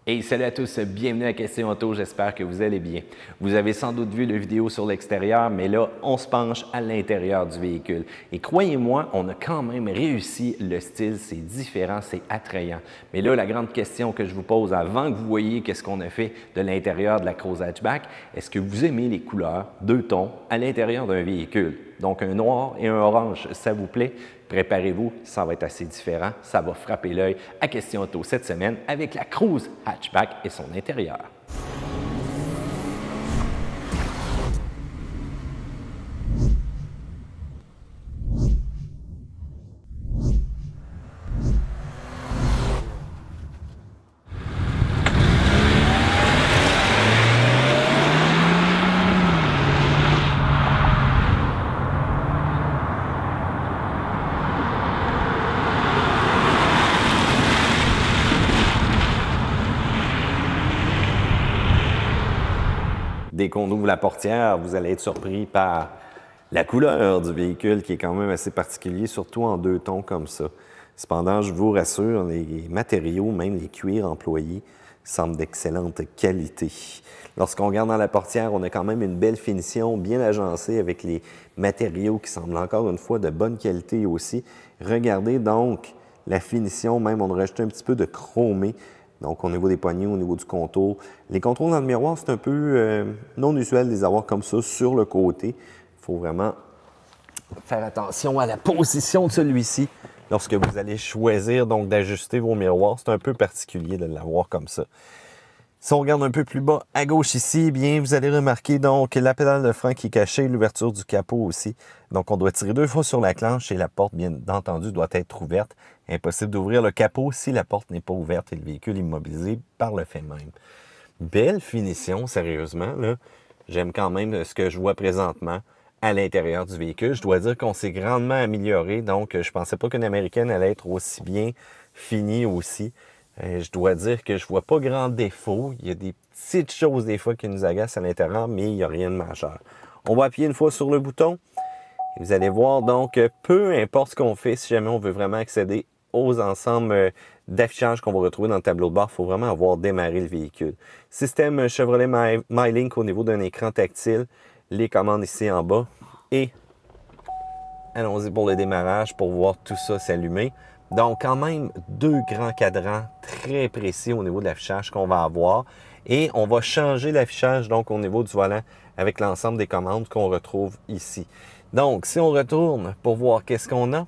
Hey, salut à tous, bienvenue à Question Auto, j'espère que vous allez bien. Vous avez sans doute vu la vidéo sur l'extérieur, mais là, on se penche à l'intérieur du véhicule. Et croyez-moi, on a quand même réussi le style, c'est différent, c'est attrayant. Mais là, la grande question que je vous pose avant que vous voyez qu'est-ce qu'on a fait de l'intérieur de la Croze Hatchback, est-ce que vous aimez les couleurs, deux tons, à l'intérieur d'un véhicule? Donc un noir et un orange, ça vous plaît? Préparez-vous, ça va être assez différent, ça va frapper l'œil à Question Auto cette semaine avec la Croze Hatchback et son intérieur. Dès qu'on ouvre la portière, vous allez être surpris par la couleur du véhicule qui est quand même assez particulier, surtout en deux tons comme ça. Cependant, je vous rassure, les matériaux, même les cuirs employés, semblent d'excellente qualité. Lorsqu'on regarde dans la portière, on a quand même une belle finition, bien agencée avec les matériaux qui semblent encore une fois de bonne qualité aussi. Regardez donc la finition, même on a rajouté un petit peu de chromé. Donc, au niveau des poignées, au niveau du contour. Les contrôles dans le miroir, c'est un peu non usuel de les avoir comme ça sur le côté. Il faut vraiment faire attention à la position de celui-ci lorsque vous allez choisir donc d'ajuster vos miroirs. C'est un peu particulier de l'avoir comme ça. Si on regarde un peu plus bas à gauche ici, eh bien, vous allez remarquer donc la pédale de frein qui est cachée, l'ouverture du capot aussi. Donc, on doit tirer deux fois sur la clenche et la porte, bien entendu, doit être ouverte. Impossible d'ouvrir le capot si la porte n'est pas ouverte et le véhicule immobilisé par le fait même. Belle finition, sérieusement, là. J'aime quand même ce que je vois présentement à l'intérieur du véhicule. Je dois dire qu'on s'est grandement amélioré, donc je ne pensais pas qu'une américaine allait être aussi bien finie aussi. Je dois dire que je ne vois pas grand défaut. Il y a des petites choses des fois qui nous agacent à l'intérieur, mais il n'y a rien de majeur. On va appuyer une fois sur le bouton. Et vous allez voir donc, peu importe ce qu'on fait, si jamais on veut vraiment accéder aux ensembles d'affichage qu'on va retrouver dans le tableau de bord, il faut vraiment avoir démarré le véhicule. Système Chevrolet MyLink au niveau d'un écran tactile, les commandes ici en bas. Et allons-y pour le démarrage pour voir tout ça s'allumer. Donc, quand même, deux grands cadrans très précis au niveau de l'affichage qu'on va avoir. Et on va changer l'affichage donc au niveau du volant avec l'ensemble des commandes qu'on retrouve ici. Donc, si on retourne pour voir qu'est-ce qu'on a,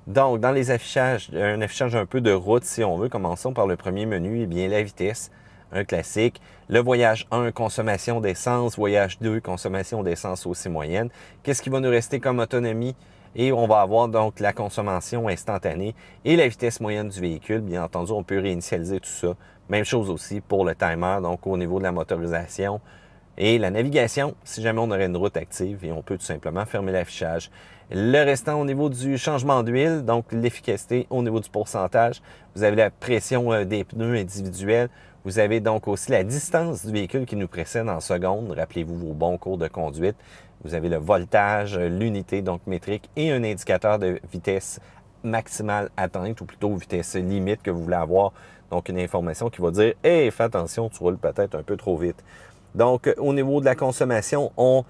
donc dans les affichages, un affichage un peu de route si on veut. Commençons par le premier menu, eh bien la vitesse, un classique. Le voyage 1, consommation d'essence. Voyage 2, consommation d'essence aussi moyenne. Qu'est-ce qui va nous rester comme autonomie? Et on va avoir donc la consommation instantanée et la vitesse moyenne du véhicule. Bien entendu, on peut réinitialiser tout ça. Même chose aussi pour le timer, donc au niveau de la motorisation. Et la navigation, si jamais on aurait une route active, et on peut tout simplement fermer l'affichage. Le restant au niveau du changement d'huile, donc l'efficacité au niveau du pourcentage. Vous avez la pression des pneus individuels. Vous avez donc aussi la distance du véhicule qui nous précède en secondes. Rappelez-vous vos bons cours de conduite. Vous avez le voltage, l'unité donc métrique et un indicateur de vitesse maximale atteinte ou plutôt vitesse limite que vous voulez avoir. Donc une information qui va dire « Hey, fais attention, tu roules peut-être un peu trop vite ». Donc au niveau de la consommation, on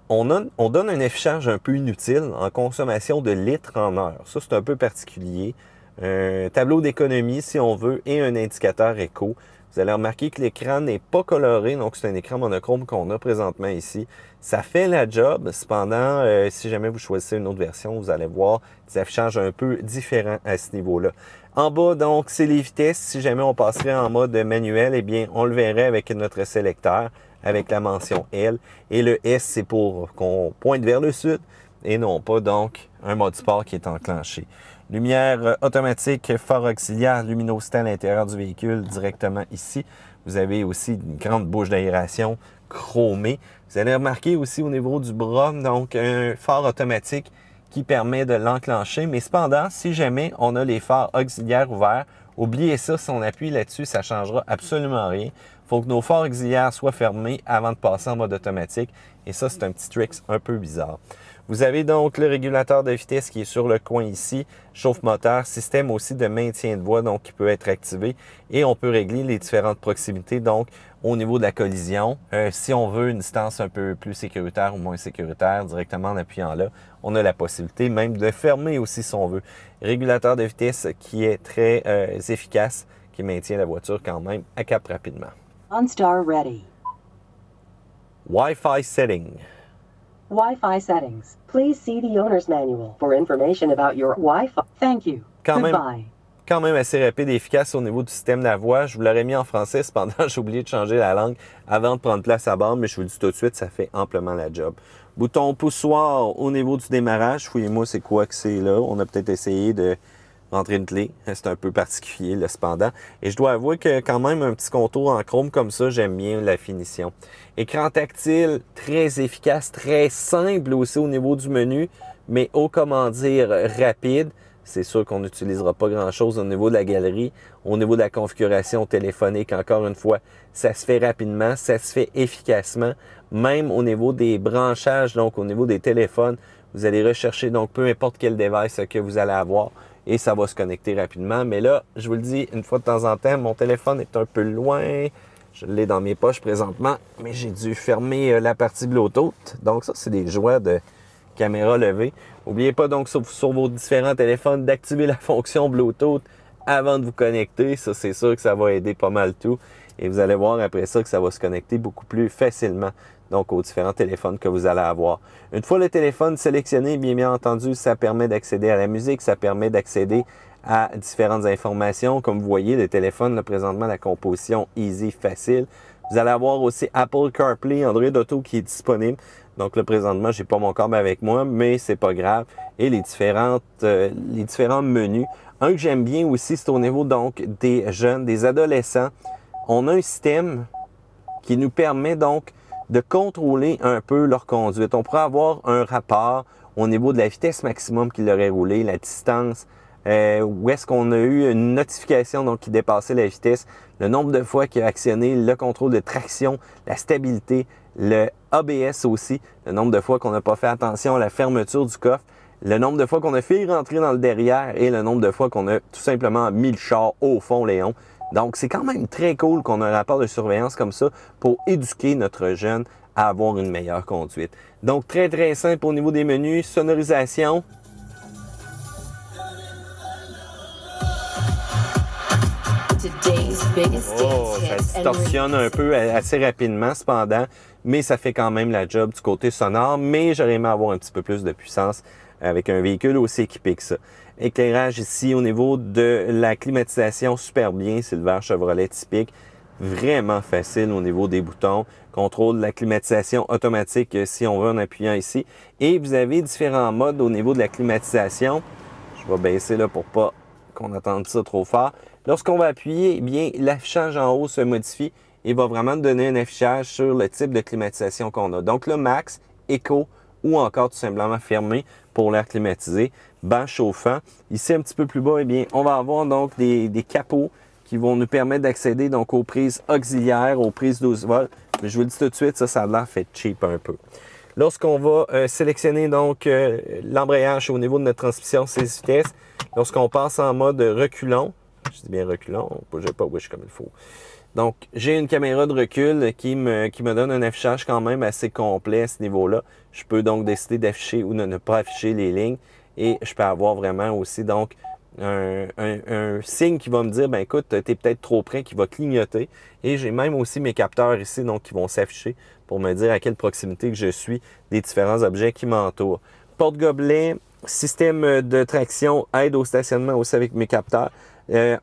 donne un affichage un peu inutile en consommation de litres en heure. Ça, c'est un peu particulier. Un tableau d'économie, si on veut, et un indicateur éco. Vous allez remarquer que l'écran n'est pas coloré, donc c'est un écran monochrome qu'on a présentement ici. Ça fait la job. Cependant, si jamais vous choisissez une autre version, vous allez voir des affichages un peu différents à ce niveau-là. En bas, donc, c'est les vitesses. Si jamais on passerait en mode manuel, eh bien, on le verrait avec notre sélecteur, avec la mention L. Et le S, c'est pour qu'on pointe vers le sud et non pas, donc, un mode sport qui est enclenché. Lumière automatique, phare auxiliaire, luminosité à l'intérieur du véhicule directement ici. Vous avez aussi une grande bouche d'aération chromée. Vous allez remarquer aussi au niveau du bras, donc, un phare automatique qui permet de l'enclencher. Mais cependant, si jamais on a les phares auxiliaires ouverts Oubliez ça, si on appuie là-dessus, ça ne changera absolument rien. Il faut que nos phares auxiliaires soient fermés avant de passer en mode automatique. Et ça, c'est un petit trick un peu bizarre. Vous avez donc le régulateur de vitesse qui est sur le coin ici, chauffe-moteur, système aussi de maintien de voie donc qui peut être activé et on peut régler les différentes proximités donc au niveau de la collision. Si on veut une distance un peu plus sécuritaire ou moins sécuritaire, directement en appuyant là, on a la possibilité même de fermer aussi si on veut. Régulateur de vitesse qui est très efficace, qui maintient la voiture quand même à cap rapidement. OnStar ready. Wi-Fi setting. Wi-Fi settings. Please see the owner's manual for information about your Wi-Fi. Thank you. Goodbye. Quand même assez rapide et efficace au niveau du système de la voix. Je vous l'aurais mis en français, cependant, j'ai oublié de changer la langue avant de prendre place à bord, mais je vous le dis tout de suite, ça fait amplement la job. Bouton poussoir au niveau du démarrage. Fouillez-moi, c'est quoi que c'est là. On a peut-être essayé de rentrer une clé. C'est un peu particulier, là, cependant. Et je dois avouer que quand même, un petit contour en chrome comme ça, j'aime bien la finition. Écran tactile, très efficace, très simple aussi au niveau du menu, mais comment dire, rapide. C'est sûr qu'on n'utilisera pas grand-chose au niveau de la galerie. Au niveau de la configuration téléphonique, encore une fois, ça se fait rapidement, ça se fait efficacement. Même au niveau des branchages, donc au niveau des téléphones, vous allez rechercher donc peu importe quel device que vous allez avoir et ça va se connecter rapidement. Mais là, je vous le dis, une fois de temps en temps, mon téléphone est un peu loin. Je l'ai dans mes poches présentement, mais j'ai dû fermer la partie Bluetooth. Donc ça, c'est des joies de caméra levée. N'oubliez pas donc sur vos différents téléphones d'activer la fonction Bluetooth avant de vous connecter. Ça, c'est sûr que ça va aider pas mal tout. Et vous allez voir après ça que ça va se connecter beaucoup plus facilement donc aux différents téléphones que vous allez avoir. Une fois le téléphone sélectionné, bien entendu, ça permet d'accéder à la musique, ça permet d'accéder à différentes informations. Comme vous voyez, le téléphone, là, présentement, la composition easy, facile. Vous allez avoir aussi Apple CarPlay, Android Auto qui est disponible. Donc là, présentement, j'ai pas mon câble avec moi, mais c'est pas grave. Et les différents menus. Un que j'aime bien aussi, c'est au niveau donc des jeunes, des adolescents. On a un système qui nous permet donc de contrôler un peu leur conduite. On pourrait avoir un rapport au niveau de la vitesse maximum qu'il aurait roulé, la distance, où est-ce qu'on a eu une notification donc, qui dépassait la vitesse, le nombre de fois qu'il a actionné le contrôle de traction, la stabilité, le ABS aussi, le nombre de fois qu'on n'a pas fait attention à la fermeture du coffre, le nombre de fois qu'on a fait rentrer dans le derrière et le nombre de fois qu'on a tout simplement mis le char au fond, Léon. Donc, c'est quand même très cool qu'on ait un rapport de surveillance comme ça pour éduquer notre jeune à avoir une meilleure conduite. Donc, très, très simple au niveau des menus. Sonorisation. Oh, ça distorsionne un peu assez rapidement, cependant, mais ça fait quand même la job du côté sonore. Mais j'aurais aimé avoir un petit peu plus de puissance avec un véhicule aussi équipé que ça. Éclairage ici au niveau de la climatisation, super bien, c'est le verre Chevrolet typique. Vraiment facile au niveau des boutons. Contrôle de la climatisation automatique si on veut en appuyant ici. Et vous avez différents modes au niveau de la climatisation. Je vais baisser là pour pas qu'on entende ça trop fort. Lorsqu'on va appuyer, eh bien, l'affichage en haut se modifie et va vraiment donner un affichage sur le type de climatisation qu'on a. Donc le max, éco ou encore tout simplement fermé pour l'air climatisé, banc chauffant. Ici, un petit peu plus bas, eh bien, on va avoir donc des capots qui vont nous permettre d'accéder donc aux prises auxiliaires, aux prises 12 volts. Mais je vous le dis tout de suite, ça a l'air fait cheap un peu. Lorsqu'on va sélectionner donc l'embrayage au niveau de notre transmission 6 vitesses, lorsqu'on passe en mode reculons, je dis bien reculons, je vais pas wish comme il faut. Donc, j'ai une caméra de recul qui me donne un affichage quand même assez complet à ce niveau-là. Je peux donc décider d'afficher ou de ne pas afficher les lignes et je peux avoir vraiment aussi donc un signe qui va me dire, ben écoute, tu es peut-être trop près, qui va clignoter. Et j'ai même aussi mes capteurs ici donc qui vont s'afficher pour me dire à quelle proximité que je suis des différents objets qui m'entourent. Porte-gobelet, système de traction, aide au stationnement aussi avec mes capteurs.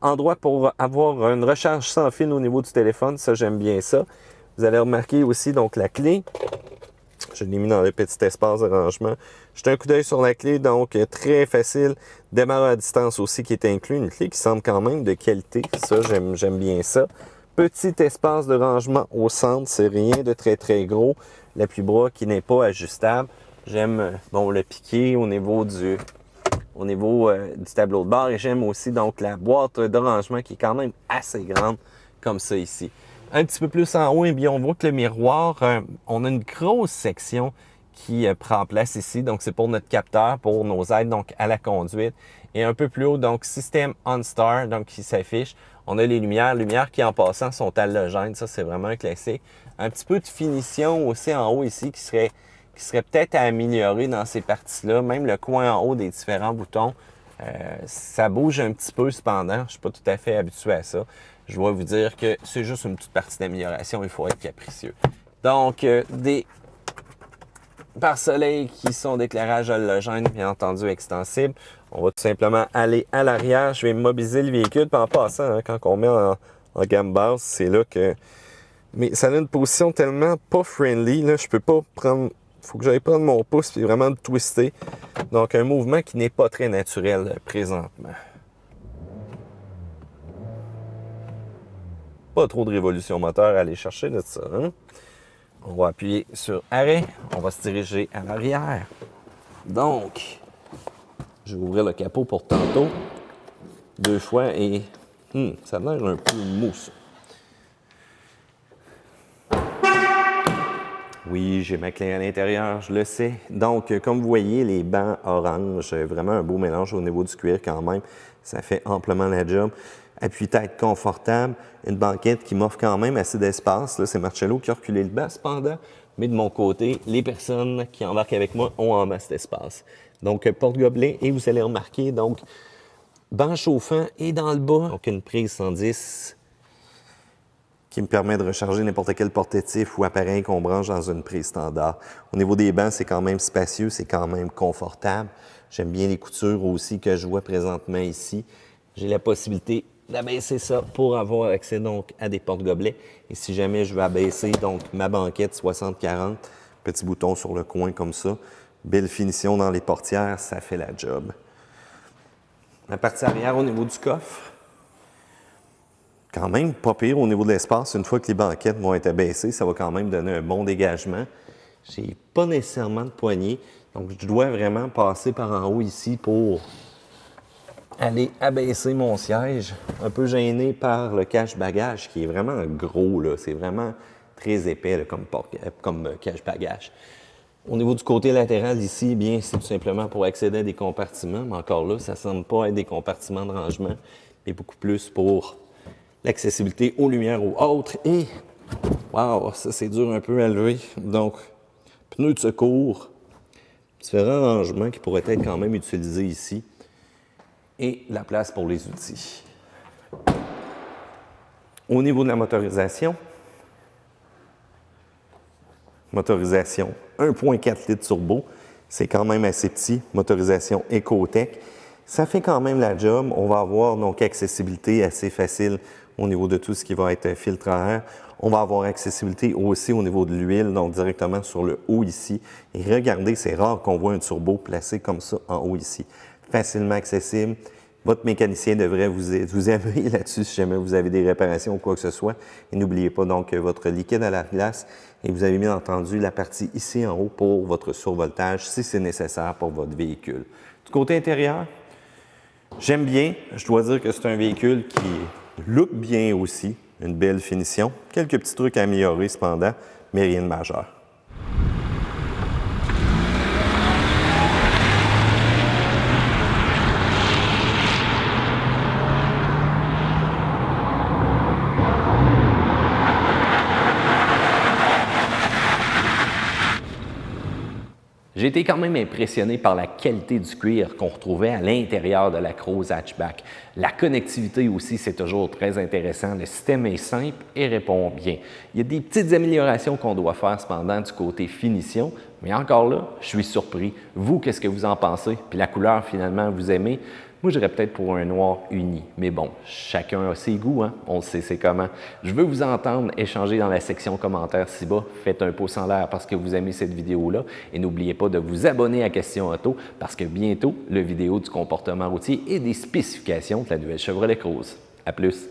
Endroit pour avoir une recharge sans fil au niveau du téléphone, ça j'aime bien ça. Vous allez remarquer aussi donc la clé. Je l'ai mis dans le petit espace de rangement. Jetez un coup d'œil sur la clé, donc très facile. Démarrage à distance aussi qui est inclus. Une clé qui semble quand même de qualité. Ça, j'aime bien ça. Petit espace de rangement au centre, c'est rien de très très gros. L'appui-bras qui n'est pas ajustable. J'aime bon, le piqué au niveau au niveau du tableau de bord. Et j'aime aussi donc la boîte de rangement qui est quand même assez grande comme ça ici. Un petit peu plus en haut, eh bien, on voit que le miroir, on a une grosse section qui prend place ici. Donc, c'est pour notre capteur, pour nos aides donc à la conduite. Et un peu plus haut, donc, système OnStar, donc qui s'affiche. On a les lumières qui en passant sont halogènes. Ça, c'est vraiment un classique. Un petit peu de finition aussi en haut ici qui serait peut-être à améliorer dans ces parties-là. Même le coin en haut des différents boutons, ça bouge un petit peu cependant. Je ne suis pas tout à fait habitué à ça. Je dois vous dire que c'est juste une petite partie d'amélioration. Il faut être capricieux. Donc, des pare-soleil qui sont d'éclairage halogène, bien entendu extensible. On va tout simplement aller à l'arrière. Je vais mobiliser le véhicule. Puis en passant, hein, quand on met en gamme basse, c'est là que... Mais ça a une position tellement pas friendly. Là, je peux pas prendre... Il faut que j'aille prendre mon pouce et vraiment le twister. Donc, un mouvement qui n'est pas très naturel présentement. Pas trop de révolution moteur à aller chercher de ça. Hein? On va appuyer sur arrêt. On va se diriger à l'arrière. Donc, je vais ouvrir le capot pour tantôt. 2 fois et ça a l'air un peu mou, ça. Oui, j'ai ma clé à l'intérieur, je le sais. Donc, comme vous voyez, les bancs orange, vraiment un beau mélange au niveau du cuir quand même. Ça fait amplement la job. Appui-tête confortable, une banquette qui m'offre quand même assez d'espace. Là, c'est Marcello qui a reculé le bas cependant. Mais de mon côté, les personnes qui embarquent avec moi ont en masse d'espace. Donc, porte-gobelet et vous allez remarquer, donc, banc chauffant et dans le bas, donc une prise 110 qui me permet de recharger n'importe quel portatif ou appareil qu'on branche dans une prise standard. Au niveau des bancs, c'est quand même spacieux, c'est quand même confortable. J'aime bien les coutures aussi que je vois présentement ici. J'ai la possibilité d'abaisser ça pour avoir accès donc à des porte-gobelets. Et si jamais je veux abaisser donc ma banquette 60-40, petit bouton sur le coin comme ça, belle finition dans les portières, ça fait la job. La partie arrière au niveau du coffre, quand même pas pire au niveau de l'espace. Une fois que les banquettes vont être abaissées, ça va quand même donner un bon dégagement. J'ai pas nécessairement de poignée, donc je dois vraiment passer par en haut ici pour aller abaisser mon siège. Un peu gêné par le cache-bagage qui est vraiment gros, là. C'est vraiment très épais là, comme cache-bagage. Au niveau du côté latéral ici, bien, c'est tout simplement pour accéder à des compartiments, mais encore là, ça ne semble pas être des compartiments de rangement, mais beaucoup plus pour l'accessibilité aux lumières ou autres. Et, wow, ça c'est dur un peu à lever. Donc, pneus de secours, différents rangements qui pourraient être quand même utilisés ici. Et la place pour les outils. Au niveau de la motorisation, 1.4 litres turbo, c'est quand même assez petit, motorisation Ecotec. Ça fait quand même la job. On va avoir donc accessibilité assez facile au niveau de tout ce qui va être filtre à air. On va avoir accessibilité aussi au niveau de l'huile, donc directement sur le haut ici. Et regardez, c'est rare qu'on voit un turbo placé comme ça en haut ici. Facilement accessible. Votre mécanicien devrait vous aimer là-dessus si jamais vous avez des réparations ou quoi que ce soit. Et n'oubliez pas donc votre liquide à la glace. Et vous avez bien entendu la partie ici en haut pour votre survoltage si c'est nécessaire pour votre véhicule. Du côté intérieur, j'aime bien. Je dois dire que c'est un véhicule qui look bien aussi. Une belle finition. Quelques petits trucs à améliorer cependant, mais rien de majeur. J'ai été quand même impressionné par la qualité du cuir qu'on retrouvait à l'intérieur de la Croze hatchback. La connectivité aussi, c'est toujours très intéressant. Le système est simple et répond bien. Il y a des petites améliorations qu'on doit faire cependant du côté finition, mais encore là, je suis surpris. Vous, qu'est-ce que vous en pensez? Puis la couleur, finalement, vous aimez? Moi, j'irais peut-être pour un noir uni. Mais bon, chacun a ses goûts, hein? On le sait c'est comment. Je veux vous entendre échanger dans la section commentaires ci-bas. Faites un pouce en l'air parce que vous aimez cette vidéo-là. Et n'oubliez pas de vous abonner à Question Auto parce que bientôt, le vidéo du comportement routier et des spécifications de la nouvelle Chevrolet Cruze. À plus!